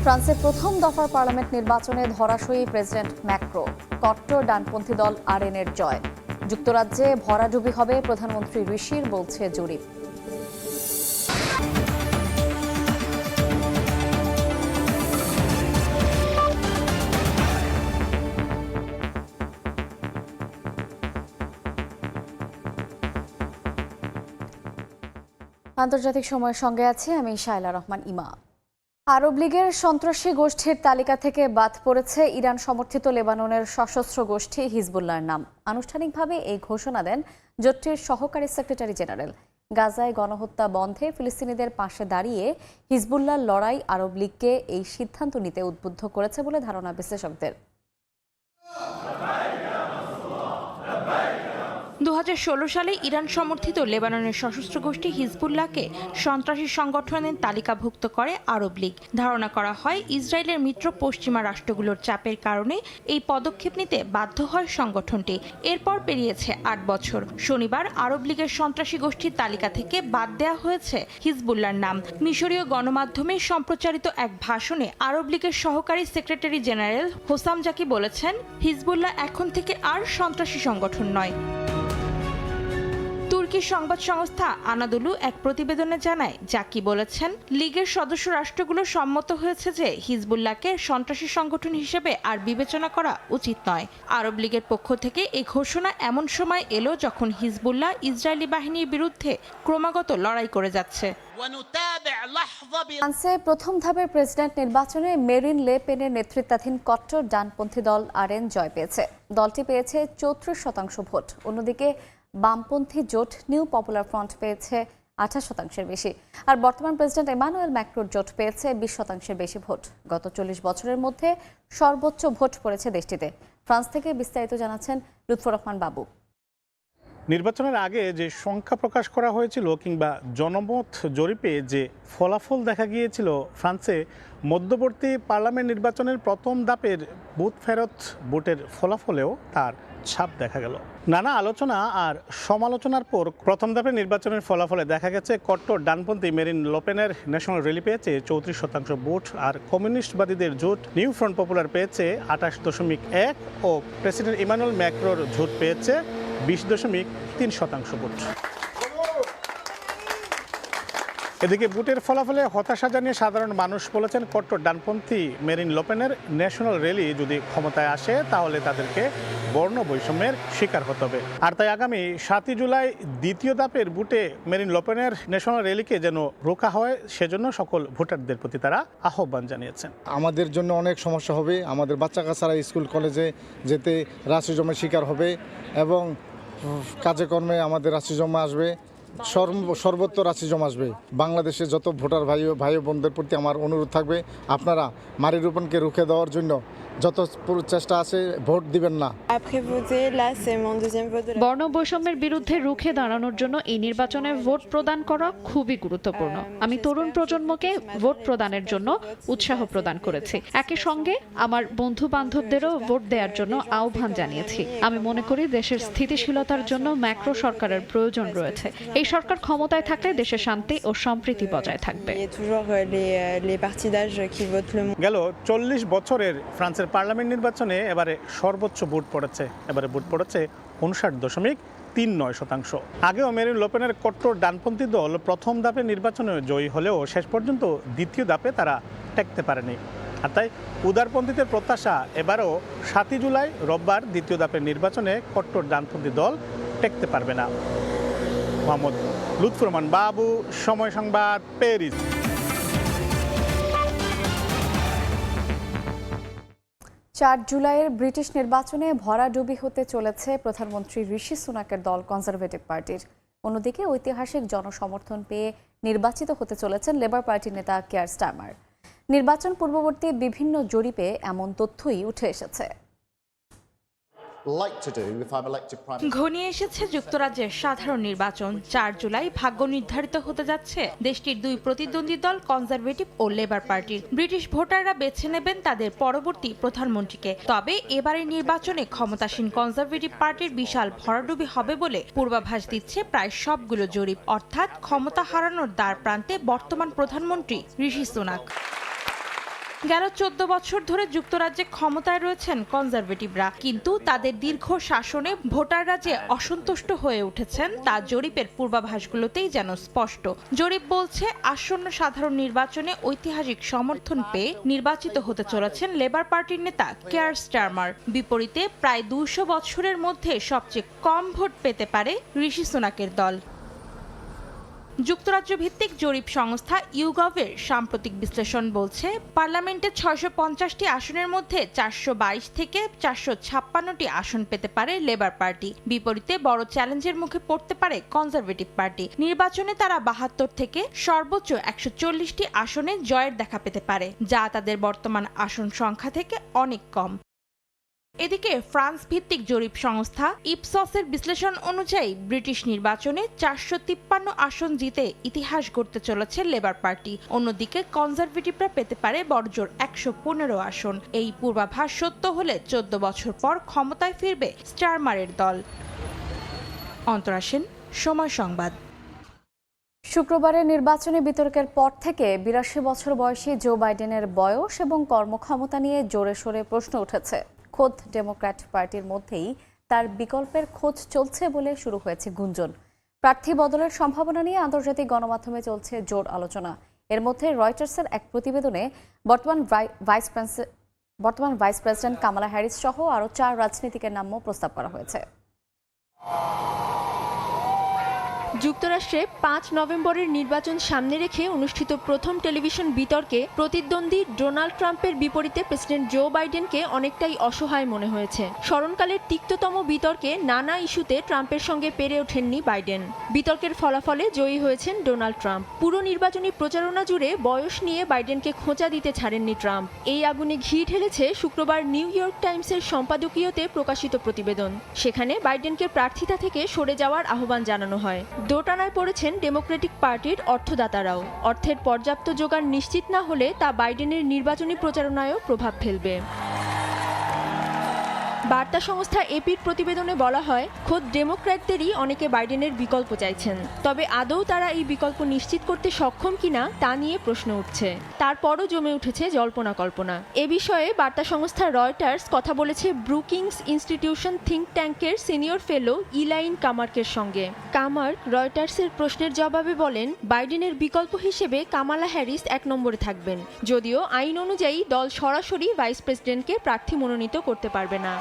ফ্রান্সের প্রথম দফার পার্লামেন্ট নির্বাচনে ধরাশয়ী প্রেসিডেন্ট ম্যাক্রো, কট্টর ডানপন্থী দল আরএনের জয়। যুক্তরাজ্যে ভরাডুবি হবে প্রধানমন্ত্রী ঋষির, বলছে জরিপ। আন্তর্জাতিক সময়ের সঙ্গে আছি আমি শায়লা রহমান ইমা। আরব লীগের সন্ত্রাসী গোষ্ঠীর তালিকা থেকে বাদ পড়েছে ইরান সমর্থিত লেবাননের সশস্ত্র গোষ্ঠী হিজবুল্লাহর নাম। আনুষ্ঠানিকভাবে এই ঘোষণা দেন জোটটির সহকারী সেক্রেটারি জেনারেল। গাজায় গণহত্যা বন্ধে ফিলিস্তিনিদের পাশে দাঁড়িয়ে হিজবুল্লাহর লড়াই আরব লীগকে এই সিদ্ধান্ত নিতে উদ্বুদ্ধ করেছে বলে ধারণা বিশ্লেষকদের। 2016 সালে ইরান সমর্থিত লেবাননের সশস্ত্র গোষ্ঠী হিজবুল্লাহকে সন্ত্রাসী সংগঠনের তালিকাভুক্ত করে আরব লীগ। ধারণা করা হয় ইসরায়েলের মিত্র পশ্চিমা রাষ্ট্রগুলোর চাপের কারণে এই পদক্ষেপ নিতে বাধ্য হয় সংগঠনটি। এরপর পেরিয়েছে 8 বছর। শনিবার আরব লীগের সন্ত্রাসী গোষ্ঠীর তালিকা থেকে বাদ দেওয়া হয়েছে হিজবুল্লাহর নাম। মিশরীয় গণমাধ্যমে সম্প্রচারিত এক ভাষণে আরব লীগের সহকারী সেক্রেটারি জেনারেল হোসাম জাকি বলেছেন, হিজবুল্লাহ এখন থেকে আর সন্ত্রাসী সংগঠন নয়। তুর্কি সংবাদ সংস্থা আনাদোলু এক প্রতিবেদনে জানায়, জাকি বলেছেন, লীগের সদস্য রাষ্ট্রগুলো সম্মত হয়েছে যে হিজবুল্লাহকে সন্ত্রাসী সংগঠন হিসেবে আর বিবেচনা করা উচিত নয়। আরব লীগের পক্ষ থেকে এই ঘোষণা এমন সময় এলো যখন হিজবুল্লাহ ইসরায়েলি বাহিনীর বিরুদ্ধে ক্রমাগত লড়াই করে যাচ্ছে। ফ্রান্সে প্রথম ধাপের প্রেসিডেন্ট নির্বাচনে মেরিন লে পেনের নেতৃত্বাধীন কট্টর ডানপন্থী দল আরএন জয় পেয়েছে। দলটি পেয়েছে 34% ভোট। অন্যদিকে বামপন্থী জোট নিউ পপুলার ফ্রন্ট পেয়েছে 28%-এর বেশি। আর বর্তমান প্রেসিডেন্ট এমানুয়েল ম্যাক্রোর জোট পেয়েছে 20%-এর বেশি ভোট। গত 40 বছরের মধ্যে সর্বোচ্চ ভোট পড়েছে দেশটিতে। ফ্রান্স থেকে বিস্তারিত জানাচ্ছেন লুৎফর রহমান বাবু। নির্বাচনের আগে যে সংখ্যা প্রকাশ করা হয়েছিল কিংবা জনমত জরিপে যে ফলাফল দেখা গিয়েছিল, ফ্রান্সে মধ্যবর্তী পার্লামেন্ট নির্বাচনের প্রথম ধাপের বুথ ফেরত ভোটের ফলাফলেও তার ছাপ দেখা গেল। নানা আলোচনা আর সমালোচনার পর প্রথম ধাপের নির্বাচনের ফলাফলে দেখা গেছে কট্টর ডানপন্থী মেরিন লোপেনের ন্যাশনাল র্যালি পেয়েছে 34% ভোট, আর কমিউনিস্টবাদীদের জোট নিউ ফ্রন্ট পপুলার পেয়েছে 28.1 ও প্রেসিডেন্ট ইমানুয়েল ম্যাক্রোর জোট পেয়েছে 20.3% ভোট। এদিকে ভোটের ফলাফলে হতাশা জানিয়ে সাধারণ মানুষ বলেছেন, কট্টর ডানপন্থী মেরিন লোপেনের ন্যাশনাল র্যালি যদি ক্ষমতায় আসে তাহলে তাদেরকে বর্ণ বৈষম্যের শিকার হতে হবে। আর তাই আগামী 7 জুলাই দ্বিতীয় ধাপের ভোটে মেরিন লোপেনের ন্যাশনাল র্যালিকে যেন রোকা হয়, সেজন্য সকল ভোটারদের প্রতি তারা আহ্বান জানিয়েছেন। আমাদের জন্য অনেক সমস্যা হবে, আমাদের বাচ্চা কাচ্চারা স্কুল কলেজে যেতে রাষ্ট্রজমের শিকার হবে এবং কাজে কর্মে আমাদের রাষ্ট্রজমা আসবে, সর্বত্র রাষ্ট্রজম আসবে। বাংলাদেশে যত ভোটার ভাই বোনদের প্রতি আমার অনুরোধ থাকবে, আপনারা মারি রোপণকে রুখে দেওয়ার জন্য যত চেষ্টা আছে ভোট দিবেন না। বর্ণ বৈষম্যের বিরুদ্ধে রুখে দাঁড়ানোর জন্য এই নির্বাচনে ভোট প্রদান করা খুবই গুরুত্বপূর্ণ। আমি তরুণ প্রজন্মকে ভোট প্রদানের জন্য উৎসাহ প্রদান করেছি। একই সঙ্গে আমার বন্ধু বান্ধবদেরও ভোট দেওয়ার জন্য আহ্বান জানিয়েছি। আমি মনে করি দেশের স্থিতিশীলতার জন্য ম্যাক্রো সরকারের প্রয়োজন রয়েছে। এই সরকার ক্ষমতায় থাকলে দেশের শান্তি ও সম্প্রীতি বজায় থাকবে। গেল 40 বছরের ফ্রান্সের পার্লামেন্ট নির্বাচনে এবারে সর্বোচ্চ ভোট পড়েছে। এবারে ভোট পড়েছে 59.39%। আগেও মেরিন লোপেনের কট্টর ডানপন্থী দল প্রথম ধাপে নির্বাচনে জয়ী হলেও শেষ পর্যন্ত দ্বিতীয় ধাপে তারা টেকতে পারেনি। আর তাই উদারপন্থীদের প্রত্যাশা এবারও 7 জুলাই রোববার দ্বিতীয় ধাপের নির্বাচনে কট্টর ডানপন্থী দল টেকতে পারবে না। মোহাম্মদ লুৎফর রহমান বাবু, সময় সংবাদ, প্যারিস। 4 জুলাইয়ের ব্রিটিশ নির্বাচনে ভরাডুবি হতে চলেছে প্রধানমন্ত্রী ঋষি সুনাকের দল কনজারভেটিভ পার্টির। অন্যদিকে ঐতিহাসিক জনসমর্থন পেয়ে নির্বাচিত হতে চলেছেন লেবার পার্টির নেতা কিয়ার স্টারমার। নির্বাচন পূর্ববর্তী বিভিন্ন জরিপে এমন তথ্যই উঠে এসেছে। ঘনিয়ে এসেছে যুক্তরাজ্যের সাধারণ নির্বাচন। 4 জুলাই ভাগ্য নির্ধারিত হতে যাচ্ছে দেশটির দুই প্রতিদ্বন্দ্বী দল কনজারভেটিভ ও লেবার পার্টির। ব্রিটিশ ভোটাররা বেছে নেবেন তাদের পরবর্তী প্রধানমন্ত্রীকে। তবে এবারের নির্বাচনে ক্ষমতাসীন কনজারভেটিভ পার্টির বিশাল ভরাডুবি হবে বলে পূর্বাভাস দিচ্ছে প্রায় সবগুলো জরিপ। অর্থাৎ ক্ষমতা হারানোর দ্বার প্রান্তে বর্তমান প্রধানমন্ত্রী ঋষি সুনাক। গেল 14 বছর ধরে যুক্তরাজ্যে ক্ষমতায় রয়েছেন কনজারভেটিভরা, কিন্তু তাদের দীর্ঘ শাসনে ভোটাররা যে অসন্তুষ্ট হয়ে উঠেছেন তা জরিপের পূর্বাভাসগুলোতেই যেন স্পষ্ট। জরিপ বলছে আসন্ন সাধারণ নির্বাচনে ঐতিহাসিক সমর্থন পেয়ে নির্বাচিত হতে চলেছেন লেবার পার্টির নেতা কেয়ার স্টারমার। বিপরীতে প্রায় 200 বছরের মধ্যে সবচেয়ে কম ভোট পেতে পারে ঋষি সুনাকের দল। যুক্তরাজ্য ভিত্তিক জরিপ সংস্থা ইউগভের সাম্প্রতিক বিশ্লেষণ বলছে পার্লামেন্টে 650টি আসনের মধ্যে 422 থেকে 456টি আসন পেতে পারে লেবার পার্টি। বিপরীতে বড় চ্যালেঞ্জের মুখে পড়তে পারে কনজারভেটিভ পার্টি। নির্বাচনে তারা 72 থেকে সর্বোচ্চ 140টি আসনে জয়ের দেখা পেতে পারে, যা তাদের বর্তমান আসন সংখ্যা থেকে অনেক কম। এদিকে ফ্রান্স ভিত্তিক জরিপ সংস্থা ইপসসের বিশ্লেষণ অনুযায়ী ব্রিটিশ নির্বাচনে 453 আসন জিতে ইতিহাস গড়তে চলেছে লেবার পার্টি। অন্যদিকে কনজারভেটিভরা পেতে পারে বড়জোর 115 আসন। এই পূর্বাভাস সত্য হলে 14 বছর পর ক্ষমতায় ফিরবে স্টারমারের দল। অন্তরা সেন, সময় সংবাদ। শুক্রবারের নির্বাচনী বিতর্কের পর থেকে 82 বছর বয়সী জো বাইডেনের বয়স এবং কর্মক্ষমতা নিয়ে জোরে সোরে প্রশ্ন উঠেছে। খোদ ডেমোক্র্যাট পার্টির মধ্যেই তার বিকল্পের খোঁজ চলছে বলে শুরু হয়েছে গুঞ্জন। প্রার্থী বদলের সম্ভাবনা নিয়ে আন্তর্জাতিক গণমাধ্যমে চলছে জোর আলোচনা। এর মধ্যে রয়টার্সের এক প্রতিবেদনে বর্তমান ভাইস প্রেসিডেন্ট কামালা হ্যারিস সহ আরও 4 রাজনীতিকের নামও প্রস্তাব করা হয়েছে। যুক্তরাষ্ট্রে 5 নভেম্বরের নির্বাচন সামনে রেখে অনুষ্ঠিত প্রথম টেলিভিশন বিতর্কে প্রতিদ্বন্দ্বী ডোনাল্ড ট্রাম্পের বিপরীতে প্রেসিডেন্ট জো বাইডেনকে অনেকটাই অসহায় মনে হয়েছে। স্মরণকালের তিক্ততম বিতর্কে নানা ইস্যুতে ট্রাম্পের সঙ্গে পেরে ওঠেননি বাইডেন। বিতর্কের ফলাফলে জয়ী হয়েছেন ডোনাল্ড ট্রাম্প। পুরো নির্বাচনী প্রচারণা জুড়ে বয়স নিয়ে বাইডেনকে খোঁচা দিতে ছাড়েননি ট্রাম্প। এই আগুনে ঘি ঢেলেছে শুক্রবার নিউ ইয়র্ক টাইমসের সম্পাদকীয়তে প্রকাশিত প্রতিবেদন। সেখানে বাইডেনকে প্রার্থিতা থেকে সরে যাওয়ার আহ্বান জানানো হয়। দোটানায় পড়েছেন ডেমোক্রেটিক পার্টির অর্থদাতারাও। অর্থের পর্যাপ্ত জোগান নিশ্চিত না হলে তা বাইডেনের নির্বাচনী প্রচারণায়ও প্রভাব ফেলবে। বার্তা সংস্থা এপির প্রতিবেদনে বলা হয়, খোদ ডেমোক্র্যাটদেরই অনেকে বাইডেনের বিকল্প চাইছেন। তবে আদৌ তারা এই বিকল্প নিশ্চিত করতে সক্ষম কিনা তা নিয়ে প্রশ্ন উঠছে। তারপরও জমে উঠেছে জল্পনা কল্পনা। এ বিষয়ে বার্তা সংস্থা রয়টার্স কথা বলেছে ব্রুকিংস ইনস্টিটিউশন থিঙ্ক ট্যাঙ্কের সিনিয়র ফেলো ইলাইন কামার্কের সঙ্গে। কামার্ক রয়টার্সের প্রশ্নের জবাবে বলেন, বাইডেনের বিকল্প হিসেবে কামালা হ্যারিস 1 নম্বরে থাকবেন, যদিও আইন অনুযায়ী দল সরাসরি ভাইস প্রেসিডেন্টকে প্রার্থী মনোনীত করতে পারবে না।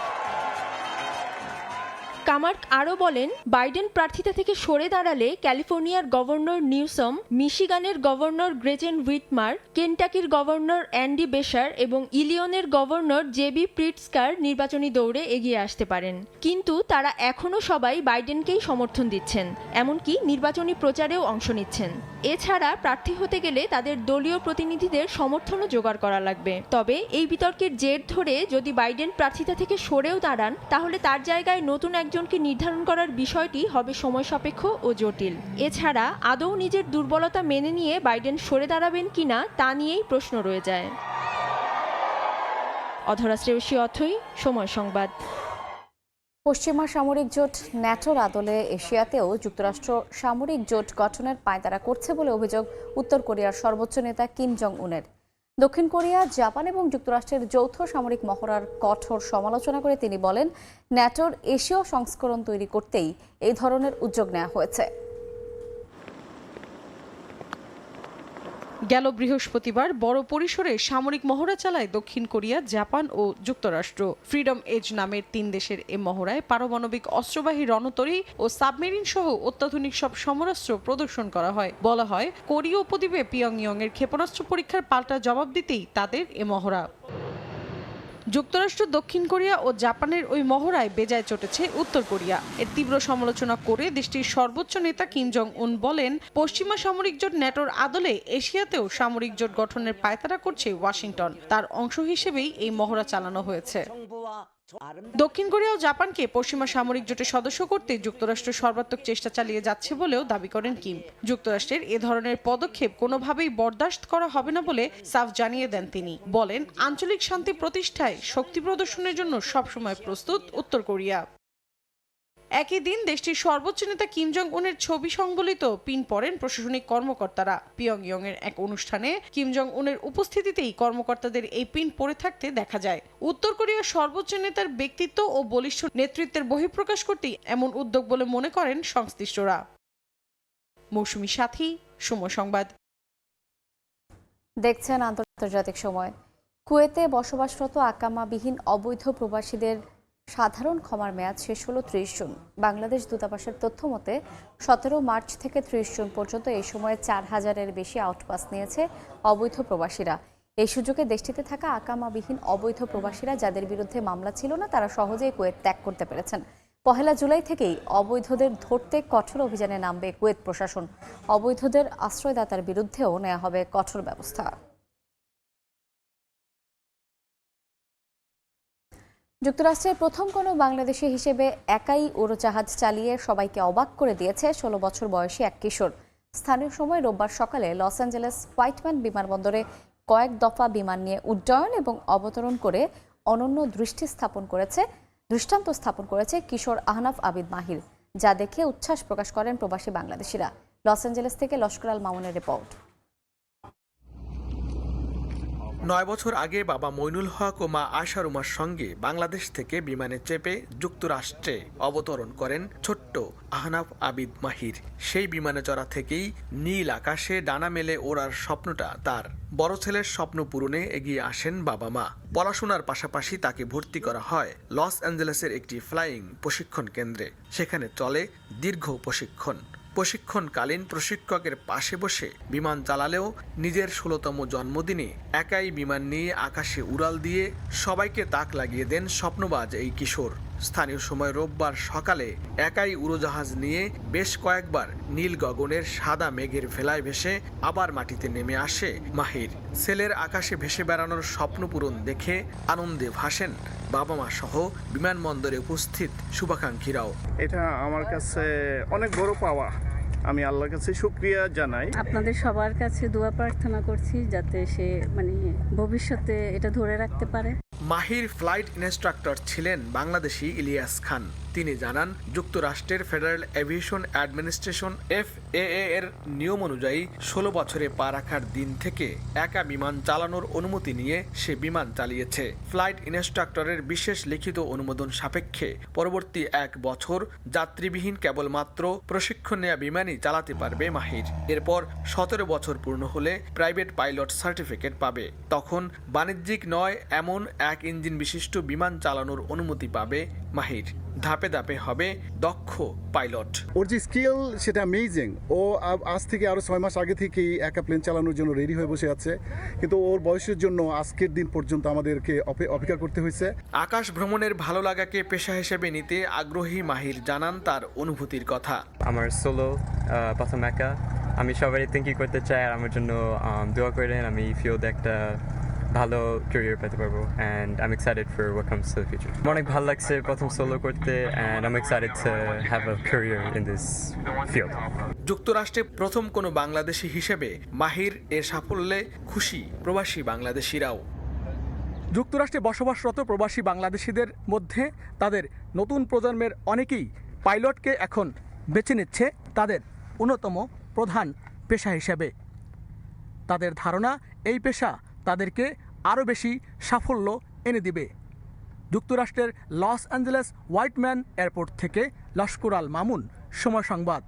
কামার্ক আরও বলেন, বাইডেন প্রার্থিতা থেকে সরে দাঁড়ালে ক্যালিফোর্নিয়ার গভর্নর নিউসম, মিশিগানের গভর্নর গ্রেচেন হুইটমার, কেন্টাকির গভর্নর অ্যান্ডি বেশার এবং ইলিয়নের গভর্নর জেবি প্রিটস্কার নির্বাচনী দৌড়ে এগিয়ে আসতে পারেন। কিন্তু তারা এখনও সবাই বাইডেনকেই সমর্থন দিচ্ছেন, এমনকি নির্বাচনী প্রচারেও অংশ নিচ্ছেন। এছাড়া প্রার্থী হতে গেলে তাদের দলীয় প্রতিনিধিদের সমর্থনও জোগাড় করা লাগবে। তবে এই বিতর্কের জের ধরে যদি বাইডেন প্রার্থিতা থেকে সরেও দাঁড়ান, তাহলে তার জায়গায় নতুন একজনকে নির্ধারণ করার বিষয়টি হবে সময় সাপেক্ষ ও জটিল। এছাড়া আদৌ নিজের দুর্বলতা মেনে নিয়ে বাইডেন সরে দাঁড়াবেন কিনা তা নিয়েই প্রশ্ন রয়ে যায়। অধরা শ্রেয়সী অথই, সময় সংবাদ। পশ্চিমা সামরিক জোট ন্যাটোর আদলে এশিয়াতেও যুক্তরাষ্ট্র সামরিক জোট গঠনের পায়তারা করছে বলে অভিযোগ উত্তর কোরিয়ার সর্বোচ্চ নেতা কিম জং উনের। দক্ষিণ কোরিয়া, জাপান এবং যুক্তরাষ্ট্রের যৌথ সামরিক মহড়ার কঠোর সমালোচনা করে তিনি বলেন, ন্যাটোর এশীয় সংস্করণ তৈরি করতেই এই ধরনের উদ্যোগ নেওয়া হয়েছে। গেল বৃহস্পতিবার বড় পরিসরে সামরিক মহড়া চালায় দক্ষিণ কোরিয়া, জাপান ও যুক্তরাষ্ট্র। ফ্রিডম এজ নামের 3 দেশের এ মহড়ায় পারমাণবিক অস্ত্রবাহী রণতরী ও সাবমেরিন সহ অত্যাধুনিক সব সমরাস্ত্র প্রদর্শন করা হয়। বলা হয়, কোরীয় উপদ্বীপে পিয়ংইয়ং এর ক্ষেপণাস্ত্র পরীক্ষার পাল্টা জবাব দিতেই তাদের এ মহড়া। যুক্তরাষ্ট্র, দক্ষিণ কোরিয়া ও জাপানের ওই মহড়ায় বেজায় চটেছে উত্তর কোরিয়া। এর তীব্র সমালোচনা করে দেশটির সর্বোচ্চ নেতা কিম জং উন বলেন, পশ্চিমা সামরিক জোট ন্যাটোর আদলে এশিয়াতেও সামরিক জোট গঠনের পায়তারা করছে ওয়াশিংটন। তার অংশ হিসেবেই এই মহড়া চালানো হয়েছে। দক্ষিণ কোরিয়া ও জাপানকে পশ্চিমা সামরিক জোটের সদস্য করতে যুক্তরাষ্ট্র সর্বাত্মক চেষ্টা চালিয়ে যাচ্ছে বলেও দাবি করেন কিম। যুক্তরাষ্ট্রের এ ধরনের পদক্ষেপ কোনোভাবেই বরদাস্ত করা হবে না বলে সাফ জানিয়ে দেন তিনি। বলেন, আঞ্চলিক শান্তি প্রতিষ্ঠায় শক্তি প্রদর্শনের জন্য সবসময় প্রস্তুত উত্তর কোরিয়া। একই দিন দেশটির সর্বোচ্চ নেতা কিম জং উনের ছবি সংবলিত পিন পরেন প্রশাসনিক কর্মকর্তারা। পিয়ংইয়ং এর এক অনুষ্ঠানে কিম জং উনের উপস্থিতিতেই কর্মকর্তাদের এই পিন পরে থাকতে দেখা যায়। উত্তর কোরিয়ার সর্বোচ্চ নেতার ব্যক্তিত্ব ও বলিষ্ঠ নেতৃত্বের বহিঃপ্রকাশ করতেই এমন উদ্যোগ বলে মনে করেন সংশ্লিষ্টরা। মৌসুমী সাথী, সময় সংবাদ। দেখছেন আন্তর্জাতিক সময়। কুয়েতে বসবাসরত আকামাবিহীন অবৈধ প্রবাসীদের সাধারণ ক্ষমার মেয়াদ শেষ হলো 30 জুন। বাংলাদেশ দূতাবাসের তথ্য মতে 17 মার্চ থেকে 30 জুন পর্যন্ত এই সময়ে 4000-এর বেশি আউটপাস নিয়েছে অবৈধ প্রবাসীরা। এই সুযোগে দেশটিতে থাকা আকামাবিহীন অবৈধ প্রবাসীরা যাদের বিরুদ্ধে মামলা ছিল না তারা সহজেই কুয়েত ত্যাগ করতে পেরেছেন। 1 জুলাই থেকেই অবৈধদের ধরতে কঠোর অভিযানে নামবে কুয়েত প্রশাসন। অবৈধদের আশ্রয়দাতার বিরুদ্ধেও নেওয়া হবে কঠোর ব্যবস্থা। যুক্তরাষ্ট্রের প্রথম কোনো বাংলাদেশি হিসেবে একাই উড়োজাহাজ চালিয়ে সবাইকে অবাক করে দিয়েছে 16 বছর বয়সী এক কিশোর। স্থানীয় সময় রোববার সকালে লস অ্যাঞ্জেলেস হোয়াইটম্যান বিমানবন্দরে কয়েক দফা বিমান নিয়ে উড্ডয়ন এবং অবতরণ করে অনন্য দৃষ্টান্ত স্থাপন করেছে কিশোর আহনাফ আবিদ মাহির, যা দেখে উচ্ছ্বাস প্রকাশ করেন প্রবাসী বাংলাদেশিরা। লস অ্যাঞ্জেলেস থেকে লস্কর আল মামুনের রিপোর্ট। 9 বছর আগে বাবা মইনুল হক ও মা আয়শা রুমার সঙ্গে বাংলাদেশ থেকে বিমানে চেপে যুক্তরাষ্ট্রে অবতরণ করেন ছোট্ট আহনাফ আবিদ মাহির। সেই বিমানে চড়া থেকেই নীল আকাশে ডানা মেলে ওড়ার স্বপ্নটা তার। বড় ছেলের স্বপ্ন পূরণে এগিয়ে আসেন বাবা মা। পড়াশোনার পাশাপাশি তাকে ভর্তি করা হয় লস অ্যাঞ্জেলেসের একটি ফ্লাইং প্রশিক্ষণ কেন্দ্রে। সেখানে চলে দীর্ঘ প্রশিক্ষণকালীন প্রশিক্ষকের পাশে বসে বিমান চালালেও নিজের 16তম জন্মদিনে একাই বিমান নিয়ে আকাশে উড়াল দিয়ে সবাইকে তাক লাগিয়ে দেন স্বপ্নবাজ এই কিশোর। স্থানীয় সময় রোববার সকালে একাই উড়োজাহাজ নিয়ে বেশ কয়েকবার নীল গগনের সাদা মেঘের ভেলায় ভেসে আবার মাটিতে নেমে আসে মাহির। ছেলের আকাশে ভেসে বেড়ানোর স্বপ্ন পূরণ দেখে আনন্দে ভাসেন বাবা মা সহ বিমানবন্দরে উপস্থিত শুভাকাঙ্ক্ষীরাও। এটা আমার কাছে অনেক বড় পাওয়া। আমি আল্লাহর কাছে শুকরিয়া জানাই। আপনাদের সবার কাছে দোয়া প্রার্থনা করছি যাতে সে ভবিষ্যতে এটা ধরে রাখতে পারে। মাহির ফ্লাইট ইনস্ট্রাক্টর ছিলেন বাংলাদেশি ইলিয়াস খান। তিনি জানান, যুক্তরাষ্ট্রের ফেডারেল এভিয়েশন অ্যাডমিনিস্ট্রেশন FAA এর নিয়ম অনুযায়ী 16 বছরে পা রাখার দিন থেকে একা বিমান চালানোর অনুমতি নিয়ে সে বিমান চালিয়েছে। ফ্লাইট ইনস্ট্রাক্টরের বিশেষ লিখিত অনুমোদন সাপেক্ষে পরবর্তী 1 বছর যাত্রীবিহীন কেবলমাত্র প্রশিক্ষণ নেওয়া বিমানই চালাতে পারবে মাহির। এরপর 17 বছর পূর্ণ হলে প্রাইভেট পাইলট সার্টিফিকেট পাবে। তখন বাণিজ্যিক নয় এমন 1 ইঞ্জিন বিশিষ্ট বিমান চালানোর অনুমতি পাবে মাহির। ধাপে ধাপে হবে দক্ষ পাইলট। ওর যে স্কিল সেটা অ্যামেজিং। ও আজ থেকে আরো 6 মাস আগে থেকেই একা প্লেন চালানোর জন্য রেডি হয়ে বসে আছে, কিন্তু ওর বয়সের জন্য আজকের দিন পর্যন্ত আমাদেরকে অপেক্ষা করতে হয়েছে। আকাশ ভ্রমণের ভালো লাগাকে পেশা হিসেবে নিতে আগ্রহী মাহির জানান তার অনুভূতির কথা। আমার সোলো প্রথম একা, আমি সবারই থিঙ্কিং করতে চাই আর আমার জন্য দোয়া করেন আমি ফিল্ডে একটা ভালো ক্যারিয়ার পেতে পারবো, and I'm excited for what comes to the future. অনেক ভালো লাগছে প্রথম সোলো করতে, and I'm excited to have a career in this field. যুক্তরাষ্ট্রে প্রথম কোনো বাংলাদেশি হিসেবে মাহির এর সাফল্যে খুশি প্রবাসী বাংলাদেশিরাও। যুক্তরাষ্ট্রে বসবাসরত প্রবাসী বাংলাদেশিদের মধ্যে তাদের নতুন প্রজন্মের অনেকেই পাইলটকে এখন বেছে নিচ্ছে তাদের অন্যতম প্রধান পেশা হিসেবে। তাদের ধারণা এই পেশা তাদেরকে আরও বেশি সাফল্য এনে দিবে। যুক্তরাষ্ট্রের লস অ্যাঞ্জেলেস হোয়াইটম্যান এয়ারপোর্ট থেকে লস্কর আল মামুন, সময় সংবাদ।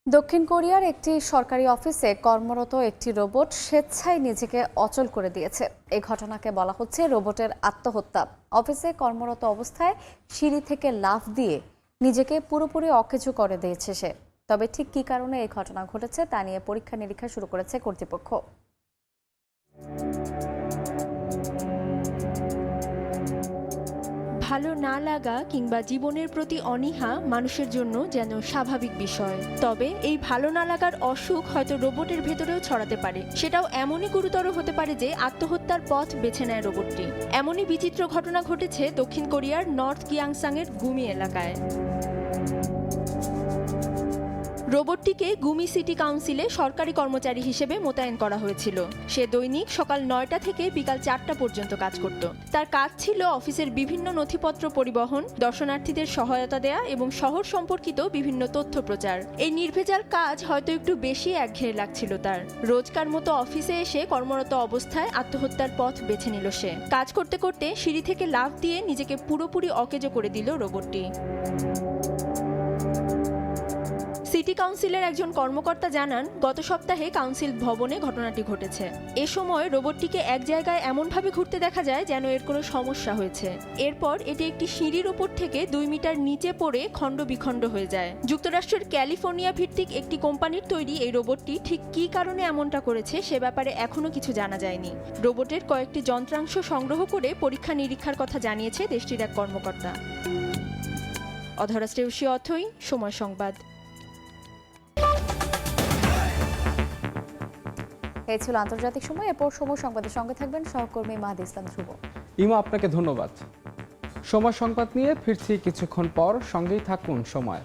দক্ষিণ কোরিয়ার একটি সরকারি অফিসে কর্মরত একটি রোবট স্বেচ্ছায় নিজেকে অচল করে দিয়েছে। এই ঘটনাকে বলা হচ্ছে রোবটের আত্মহত্যা। অফিসে কর্মরত অবস্থায় সিঁড়ি থেকে লাফ দিয়ে নিজেকে পুরোপুরি অকেজো করে দিয়েছে সে। তবে ঠিক কী কারণে এই ঘটনা ঘটেছে তা নিয়ে পরীক্ষা নিরীক্ষা শুরু করেছে কর্তৃপক্ষ। ভালো না লাগা কিংবা জীবনের প্রতি অনীহা মানুষের জন্য যেন স্বাভাবিক বিষয়। তবে এই ভালো না লাগার অসুখ হয়তো রোবটের ভেতরেও ছড়াতে পারে। সেটাও এমনই গুরুতর হতে পারে যে আত্মহত্যার পথ বেছে নেয় রোবটটি। এমনই বিচিত্র ঘটনা ঘটেছে দক্ষিণ কোরিয়ার নর্থ কিয়াংসাংয়ের গুমি এলাকায়। রোবটটিকে গুমি সিটি কাউন্সিলে সরকারি কর্মচারী হিসেবে মোতায়েন করা হয়েছিল। সে দৈনিক সকাল 9টা থেকে বিকাল 4টা পর্যন্ত কাজ করত। তার কাজ ছিল অফিসের বিভিন্ন নথিপত্র পরিবহন, দর্শনার্থীদের সহায়তা দেয়া এবং শহর সম্পর্কিত বিভিন্ন তথ্য প্রচার। এই নির্ভেজাল কাজ হয়তো একটু বেশি একঘেয়ে লাগছিল তার। রোজকার মতো অফিসে এসে কর্মরত অবস্থায় আত্মহত্যার পথ বেছে নিল সে। কাজ করতে করতে সিঁড়ি থেকে লাফ দিয়ে নিজেকে পুরোপুরি অকেজো করে দিল রোবটটি। সিটি কাউন্সিলের একজন কর্মকর্তা জানান, গত সপ্তাহে কাউন্সিল ভবনে ঘটনাটি ঘটেছে। এ সময় রোবটটিকে এক জায়গায় এমনভাবে ঘুরতে দেখা যায় যেন এর কোনো সমস্যা হয়েছে। এরপর এটি একটি সিঁড়ির উপর থেকে 2 মিটার নিচে পড়ে খণ্ড বিখণ্ড হয়ে যায়। যুক্তরাষ্ট্রের ক্যালিফোর্নিয়া ভিত্তিক একটি কোম্পানির তৈরি এই রোবটটি ঠিক কী কারণে এমনটা করেছে সে ব্যাপারে এখনও কিছু জানা যায়নি। রোবটের কয়েকটি যন্ত্রাংশ সংগ্রহ করে পরীক্ষা নিরীক্ষার কথা জানিয়েছে দেশটির এক কর্মকর্তা। অধরা শ্রেয়সী অথই, সময় সংবাদ। এই ছিল আন্তর্জাতিক সময়। এরপর সময় সংবাদের সঙ্গে থাকবেন সহকর্মী মাহাদি ইসলাম ধ্রুব। ইমা, আপনাকে ধন্যবাদ। সময় সংবাদ নিয়ে ফিরছি কিছুক্ষণ পর, সঙ্গেই থাকুন সময়।